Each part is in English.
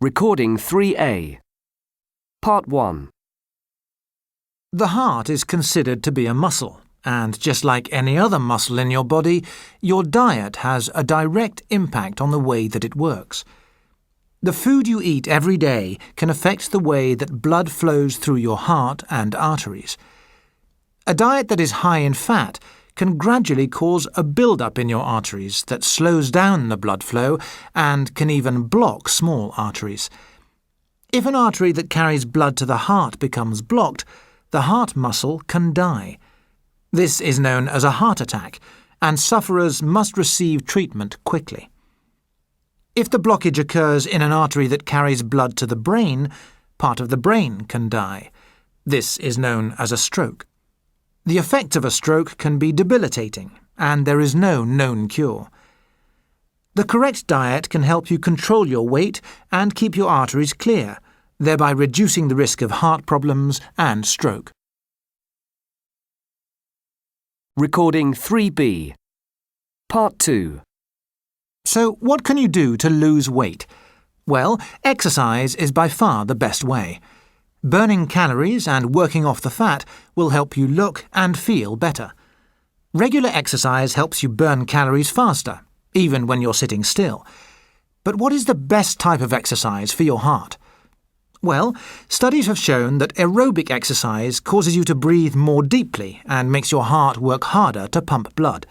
Recording 3A. Part 1. The heart is considered to be a muscle, and just like any other muscle in your body, your diet has a direct impact on the way that it works. The food you eat every day can affect the way that blood flows through your heart and arteries. A diet that is high in fat can gradually cause a build-up in your arteries that slows down the blood flow and can even block small arteries. If an artery that carries blood to the heart becomes blocked, the heart muscle can die. This is known as a heart attack, and sufferers must receive treatment quickly. If the blockage occurs in an artery that carries blood to the brain, part of the brain can die. This is known as a stroke. The effects of a stroke can be debilitating, and there is no known cure. The correct diet can help you control your weight and keep your arteries clear, thereby reducing the risk of heart problems and stroke. Recording 3B. Part 2. So, what can you do to lose weight? Well, exercise is by far the best way. Burning calories and working off the fat will help you look and feel better. Regular exercise helps you burn calories faster, even when you're sitting still. But what is the best type of exercise for your heart? Well, studies have shown that aerobic exercise causes you to breathe more deeply and makes your heart work harder to pump blood.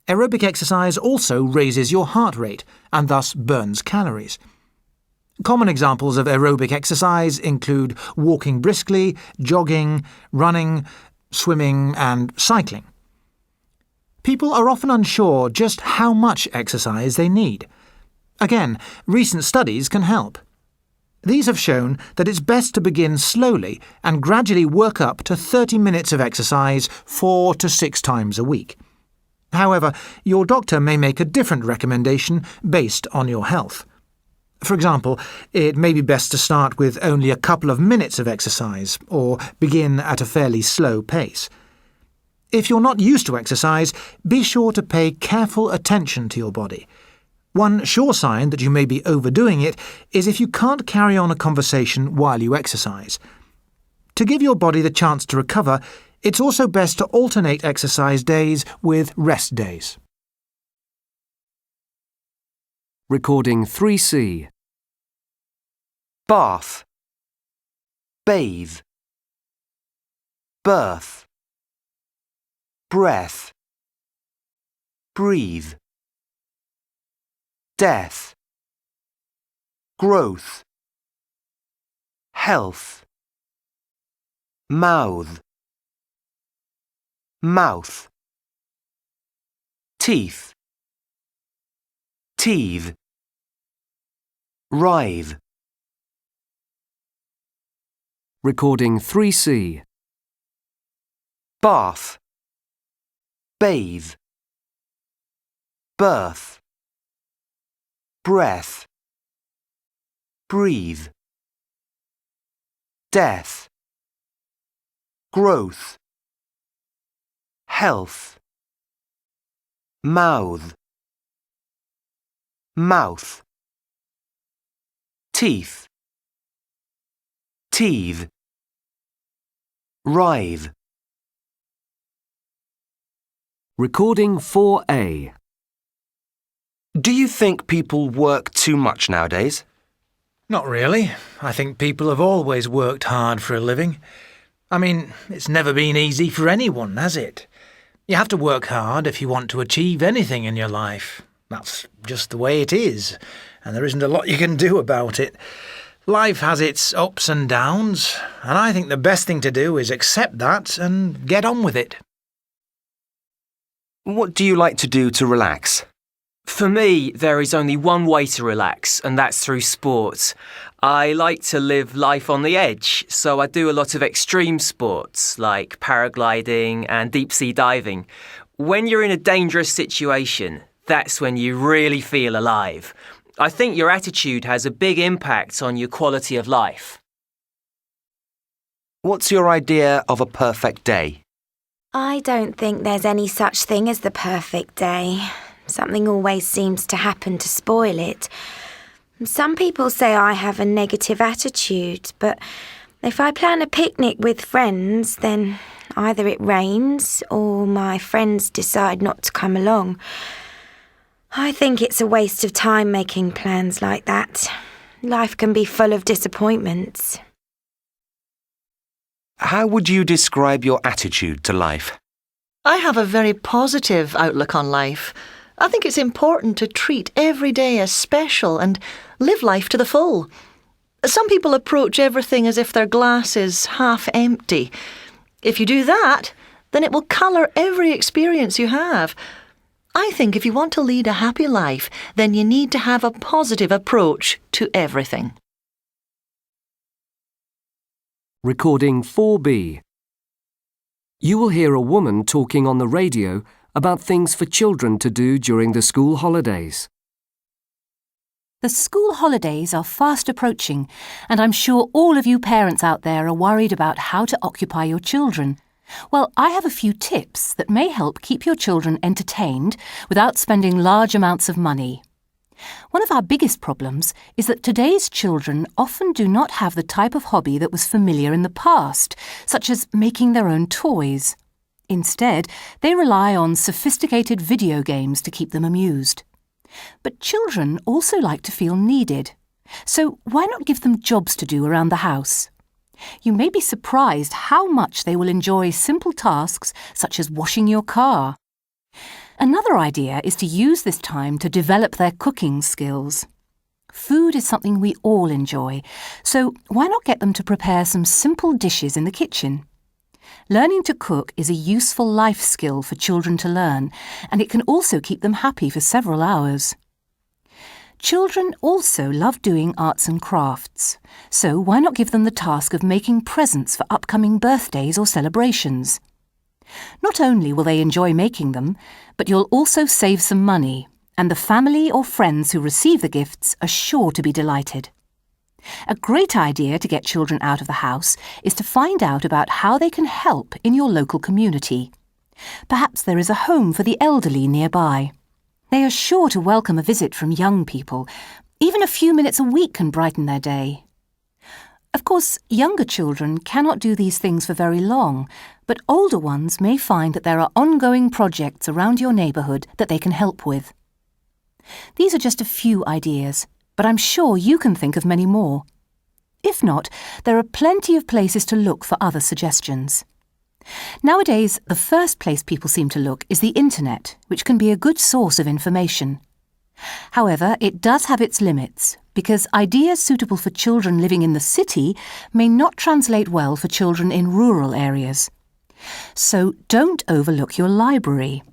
Aerobic exercise also raises your heart rate and thus burns calories. Common examples of aerobic exercise include walking briskly, jogging, running, swimming, and cycling. People are often unsure just how much exercise they need. Again, recent studies can help. These have shown that it's best to begin slowly and gradually work up to 30 minutes of exercise 4 to 6 times a week. However, your doctor may make a different recommendation based on your health. For example, it may be best to start with only a couple of minutes of exercise or begin at a fairly slow pace. If you're not used to exercise, be sure to pay careful attention to your body. One sure sign that you may be overdoing it is if you can't carry on a conversation while you exercise. To give your body the chance to recover, it's also best to alternate exercise days with rest days. Recording 3C. Bath, bathe, birth, breath, breathe, death, growth, health, mouth, mouth, teeth, teeth, writhe. Recording 3C. Bath, bathe, birth, breath, breathe, death, growth, health, mouth, mouth, teeth, teeth, writhe. Recording 4A. Do you think people work too much nowadays? Not really. I think people have always worked hard for a living. I mean, it's never been easy for anyone, has it? You have to work hard if you want to achieve anything in your life. That's just the way it is, and there isn't a lot you can do about it. Life has its ups and downs, and I think the best thing to do is accept that and get on with it. What do you like to do to relax? For me, there is only one way to relax, and that's through sport. I like to live life on the edge, so I do a lot of extreme sports like paragliding and deep-sea diving. When you're in a dangerous situation, that's when you really feel alive. I think your attitude has a big impact on your quality of life. What's your idea of a perfect day? I don't think there's any such thing as the perfect day. Something always seems to happen to spoil it. Some people say I have a negative attitude, but if I plan a picnic with friends, then either it rains or my friends decide not to come along. I think it's a waste of time making plans like that. Life can be full of disappointments. How would you describe your attitude to life? I have a very positive outlook on life. I think it's important to treat every day as special and live life to the full. Some people approach everything as if their glass is half empty. If you do that, then it will colour every experience you have. I think if you want to lead a happy life, then you need to have a positive approach to everything. Recording 4B. You will hear a woman talking on the radio about things for children to do during the school holidays. The school holidays are fast approaching, and I'm sure all of you parents out there are worried about how to occupy your children. Well, I have a few tips that may help keep your children entertained without spending large amounts of money. One of our biggest problems is that today's children often do not have the type of hobby that was familiar in the past, such as making their own toys. Instead, they rely on sophisticated video games to keep them amused. But children also like to feel needed. So why not give them jobs to do around the house? You may be surprised how much they will enjoy simple tasks such as washing your car. Another idea is to use this time to develop their cooking skills. Food is something we all enjoy, so why not get them to prepare some simple dishes in the kitchen? Learning to cook is a useful life skill for children to learn, and it can also keep them happy for several hours. Children also love doing arts and crafts, so why not give them the task of making presents for upcoming birthdays or celebrations? Not only will they enjoy making them, but you'll also save some money, and the family or friends who receive the gifts are sure to be delighted. A great idea to get children out of the house is to find out about how they can help in your local community. Perhaps there is a home for the elderly nearby. They are sure to welcome a visit from young people. Even a few minutes a week can brighten their day. Of course, younger children cannot do these things for very long, but older ones may find that there are ongoing projects around your neighbourhood that they can help with. These are just a few ideas, but I'm sure you can think of many more. If not, there are plenty of places to look for other suggestions. Nowadays, the first place people seem to look is the internet, which can be a good source of information. However, it does have its limits, because ideas suitable for children living in the city may not translate well for children in rural areas. So don't overlook your library.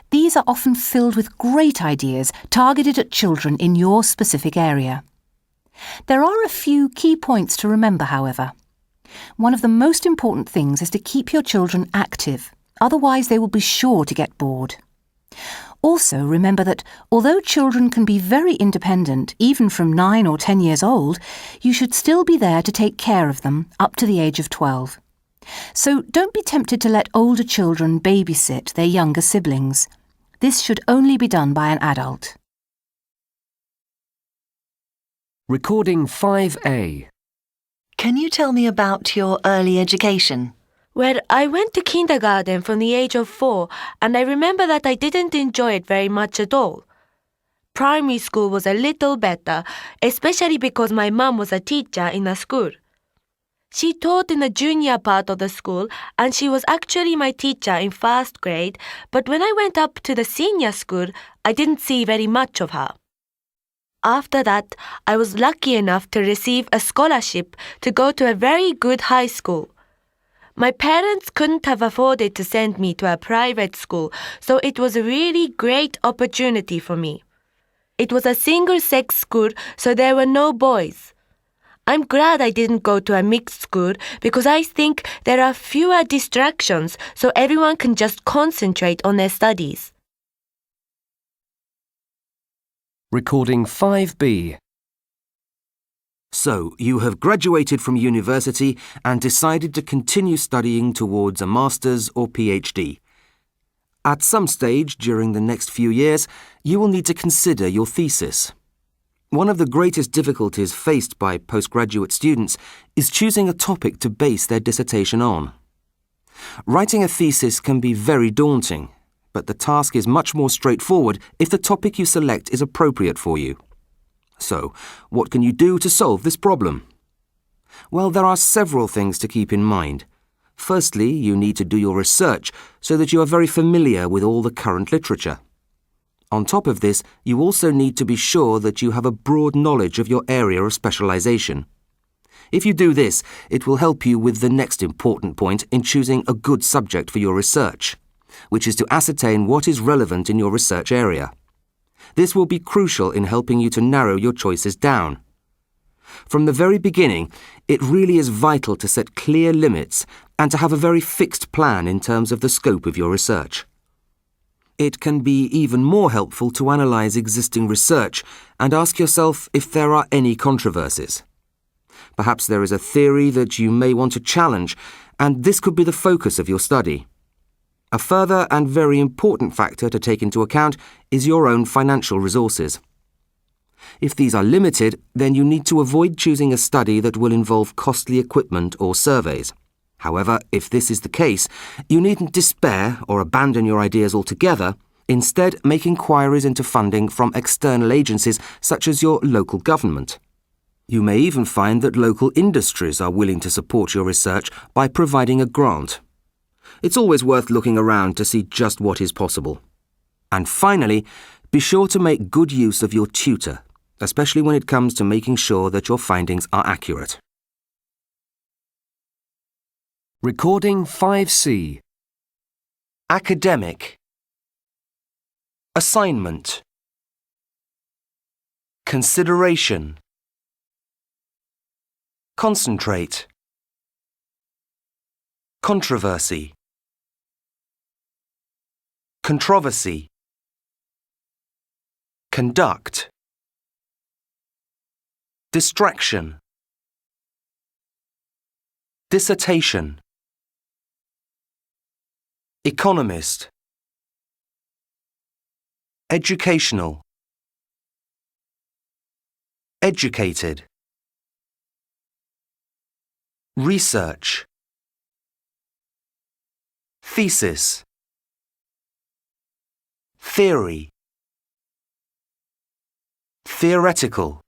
These are often filled with great ideas targeted at children in your specific area. There are a few key points to remember, however. One of the most important things is to keep your children active, otherwise they will be sure to get bored. Also, remember that although children can be very independent, even from 9 or 10 years old, you should still be there to take care of them up to the age of 12. So don't be tempted to let older children babysit their younger siblings. This should only be done by an adult. Recording 5A. Can you tell me about your early education? Well, I went to kindergarten from the age of 4, and I remember that I didn't enjoy it very much at all. Primary school was a little better, especially because my mum was a teacher in a school. She taught in the junior part of the school, and she was actually my teacher in first grade, but when I went up to the senior school, I didn't see very much of her. After that, I was lucky enough to receive a scholarship to go to a very good high school. My parents couldn't have afforded to send me to a private school, so it was a really great opportunity for me. It was a single-sex school, so there were no boys. I'm glad I didn't go to a mixed school because I think there are fewer distractions, so everyone can just concentrate on their studies. Recording 5B. So, you have graduated from university and decided to continue studying towards a master's or PhD. At some stage during the next few years, you will need to consider your thesis. One of the greatest difficulties faced by postgraduate students is choosing a topic to base their dissertation on. Writing a thesis can be very daunting, but the task is much more straightforward if the topic you select is appropriate for you. So, what can you do to solve this problem? Well, there are several things to keep in mind. Firstly, you need to do your research so that you are very familiar with all the current literature. On top of this, you also need to be sure that you have a broad knowledge of your area of specialization. If you do this, it will help you with the next important point in choosing a good subject for your research, which is to ascertain what is relevant in your research area. This will be crucial in helping you to narrow your choices down. From the very beginning, it really is vital to set clear limits and to have a very fixed plan in terms of the scope of your research. It can be even more helpful to analyze existing research and ask yourself if there are any controversies. Perhaps there is a theory that you may want to challenge, and this could be the focus of your study. A further and very important factor to take into account is your own financial resources. If these are limited, then you need to avoid choosing a study that will involve costly equipment or surveys. However, if this is the case, you needn't despair or abandon your ideas altogether. Instead, make inquiries into funding from external agencies such as your local government. You may even find that local industries are willing to support your research by providing a grant. It's always worth looking around to see just what is possible. And finally, be sure to make good use of your tutor, especially when it comes to making sure that your findings are accurate. Recording 5C. Academic. Assignment. Consideration. Concentrate. Controversy. Controversy. Conduct. Distraction. Dissertation. Economist. Educational. Educated. Research. Thesis. Theory. Theoretical.